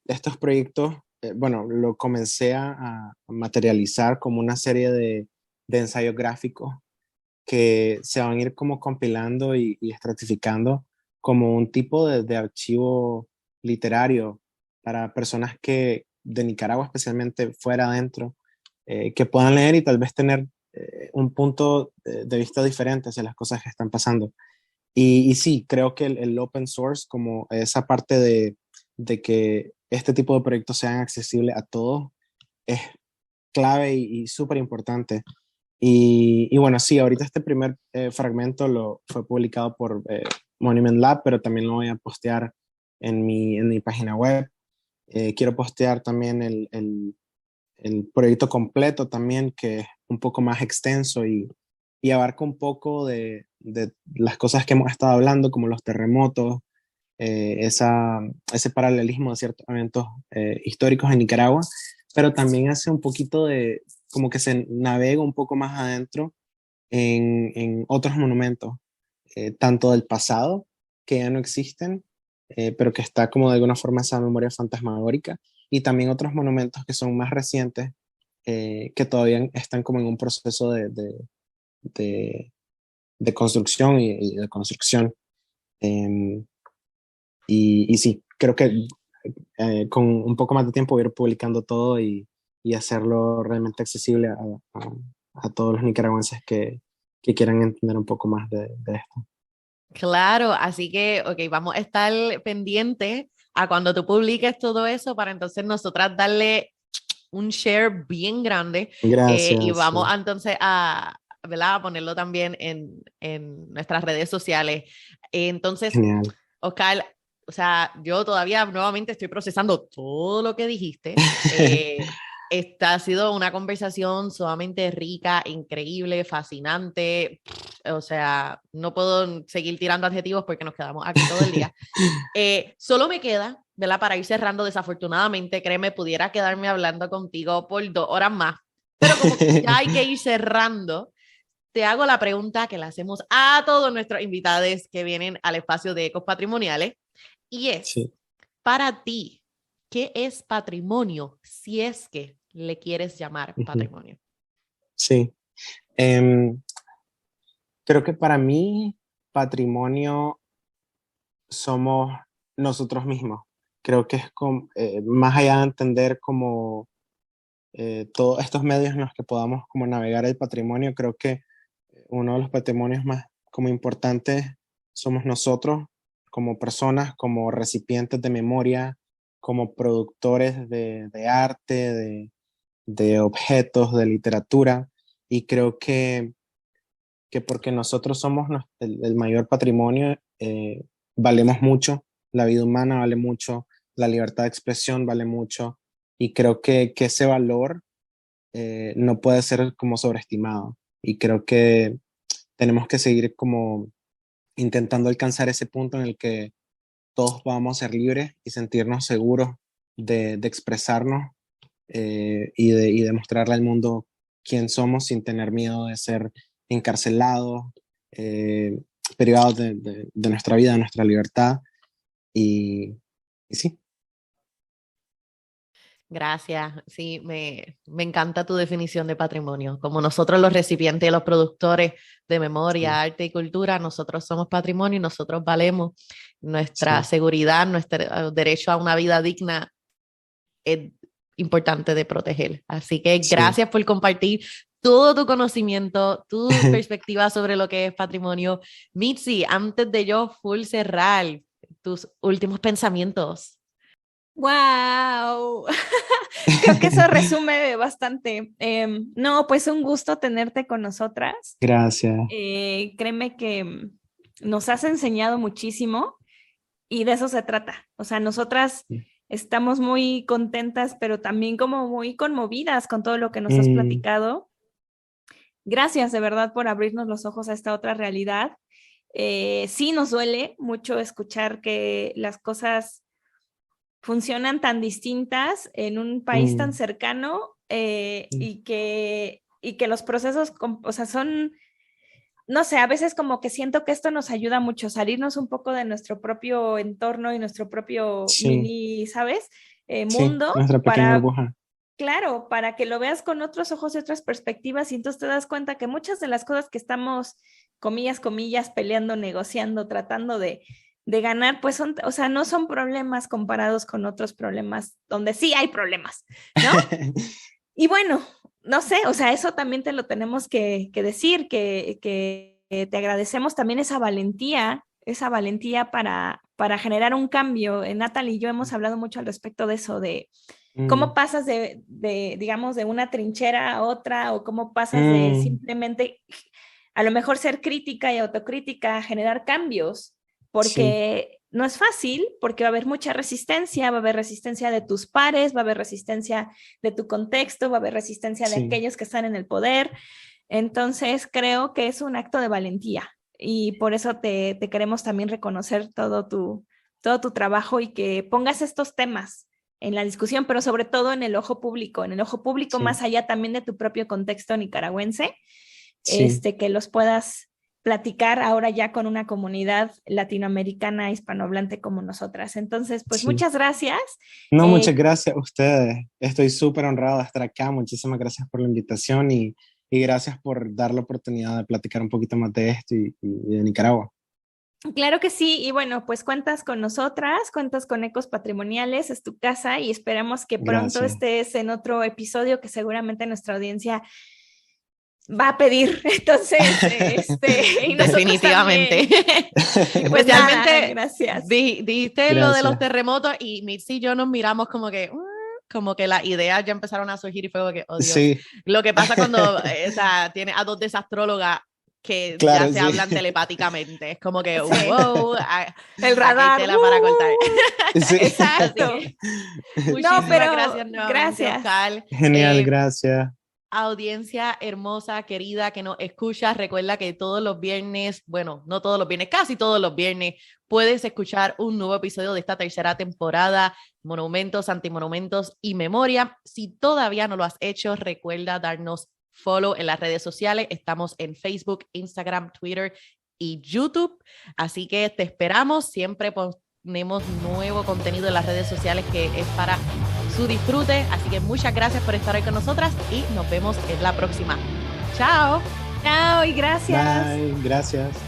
estos proyectos, bueno, lo comencé a materializar como una serie de ensayos gráficos que se van a ir como compilando y estratificando como un tipo de archivo literario para personas que de Nicaragua, especialmente fuera adentro, que puedan leer y tal vez tener un punto de vista diferente hacia las cosas que están pasando. Y sí, creo que el open source, como esa parte de que este tipo de proyectos sean accesibles a todos, es clave y súper importante. Y bueno, sí, ahorita este primer fragmento fue publicado por Monument Lab, pero también lo voy a postear en mi página web. Quiero postear también el proyecto completo también, que es un poco más extenso y abarca un poco de las cosas que hemos estado hablando, como los terremotos, ese paralelismo de ciertos eventos históricos en Nicaragua, pero también hace un poquito de, como que se navega un poco más adentro en otros monumentos, tanto del pasado, que ya no existen, pero que está como de alguna forma esa memoria fantasmagórica, y también otros monumentos que son más recientes, que todavía están como en un proceso de, de construcción y de construcción. Em, y sí, creo que con un poco más de tiempo voy a ir publicando todo y hacerlo realmente accesible a, a todos los nicaragüenses que quieran entender un poco más de esto. Claro, así que, ok, vamos a estar pendientes a cuando tú publiques todo eso para entonces nosotras darle un share bien grande y Gracias. vamos entonces a, ¿verdad? A ponerlo también en nuestras redes sociales. Entonces, Genial. Oscar, o sea, yo todavía nuevamente estoy procesando todo lo que dijiste. Esta ha sido una conversación sumamente rica, increíble, fascinante. O sea, no puedo seguir tirando adjetivos porque nos quedamos aquí todo el día. Solo me queda, ¿verdad? Para ir cerrando, desafortunadamente, créeme, pudiera quedarme hablando contigo por 2 horas más, pero como ya hay que ir cerrando, te hago la pregunta que le hacemos a todos nuestros invitados que vienen al espacio de Ecos Patrimoniales, y es, Sí, para ti, ¿qué es patrimonio si es que le quieres llamar ujú, patrimonio? sí. Em, Creo que para mí, patrimonio somos nosotros mismos. Creo que es más allá de entender como todos estos medios en los que podamos como navegar el patrimonio, creo que uno de los patrimonios más como importantes somos nosotros como personas, como recipientes de memoria, como productores de arte, de objetos, de literatura. Y creo que porque nosotros somos el mayor patrimonio, valemos mucho, la vida humana vale mucho, la libertad de expresión vale mucho, y creo que ese valor no puede ser como sobreestimado. Y creo que tenemos que seguir como intentando alcanzar ese punto en el que todos podamos ser libres y sentirnos seguros de expresarnos y de mostrarle al mundo quién somos sin tener miedo de ser encarcelados, eh, privados de nuestra vida, de nuestra libertad. Y, y sí. Gracias, sí, me encanta tu definición de patrimonio. Como nosotros los recipientes y los productores de memoria, Sí, arte y cultura, nosotros somos patrimonio y nosotros valemos nuestra sí. seguridad, nuestro derecho a una vida digna es importante de proteger. Así que Sí. gracias por compartir todo tu conocimiento, tu perspectiva sobre lo que es patrimonio. Mitzi, antes de yo full cerrar, tus últimos pensamientos. ¡Wow! Creo que eso resume bastante. No, pues un gusto tenerte con nosotras. Gracias. Créeme que nos has enseñado muchísimo y de eso se trata. O sea, nosotras estamos muy contentas, pero también como muy conmovidas con todo lo que nos has Mm, platicado. Gracias de verdad por abrirnos los ojos a esta otra realidad. Sí nos duele mucho escuchar que las cosas funcionan tan distintas en un país tan mm, cercano mm, y que los procesos, o sea, son no sé, a veces como que siento que esto nos ayuda mucho, salirnos un poco de nuestro propio entorno y nuestro propio mini, ¿sabes? Mundo, nuestra pequeña burbuja. Claro, para que lo veas con otros ojos y otras perspectivas y entonces te das cuenta que muchas de las cosas que estamos, comillas, peleando, negociando, tratando de ganar, pues son, o sea, no son problemas comparados con otros problemas donde sí hay problemas, ¿no? Y bueno, no sé, o sea, eso también te lo tenemos que decir, que te agradecemos también esa valentía para generar un cambio. Natalie y yo hemos hablado mucho al respecto de eso, de cómo pasas digamos, de una trinchera a otra, o cómo pasas de simplemente, a lo mejor ser crítica y autocrítica a generar cambios, porque no es fácil, porque va a haber mucha resistencia, va a haber resistencia de tus pares, va a haber resistencia de tu contexto, va a haber resistencia de aquellos que están en el poder. Entonces, creo que es un acto de valentía y por eso te queremos también reconocer todo tu trabajo y que pongas estos temas en la discusión, pero sobre todo en el ojo público más allá también de tu propio contexto nicaragüense, que los puedas platicar ahora ya con una comunidad latinoamericana hispanohablante como nosotras. Entonces, pues muchas gracias. No, muchas gracias a ustedes. Estoy súper honrado de estar acá. Muchísimas gracias por la invitación y gracias por dar la oportunidad de platicar un poquito más de esto y de Nicaragua. Claro que sí, y bueno, pues cuentas con nosotras, cuentas con Ecos Patrimoniales, es tu casa y esperamos que pronto estés en otro episodio que seguramente nuestra audiencia va a pedir. Entonces, y definitivamente. Pues especialmente, gracias. Dijiste lo de los terremotos y Mitzi y yo nos miramos como que las ideas ya empezaron a surgir y fue como que, oh Dios. Lo que pasa cuando tiene a dos desastrólogas que ya se hablan telepáticamente. Es como que, wow, el radar. Tela para cortar. Exacto. Muchísimas gracias nuevamente, Oscar. Genial, gracias. Audiencia hermosa, querida, que nos escucha, recuerda que todos los viernes, bueno, no todos los viernes, casi todos los viernes, puedes escuchar un nuevo episodio de esta tercera temporada, Monumentos, Antimonumentos y Memoria. Si todavía no lo has hecho, recuerda darnos follow en las redes sociales. Estamos en Facebook, Instagram, Twitter y YouTube. Así que te esperamos. Siempre ponemos nuevo contenido en las redes sociales que es para su disfrute. Así que muchas gracias por estar hoy con nosotras y nos vemos en la próxima. Chao. Chao y gracias. Bye, gracias.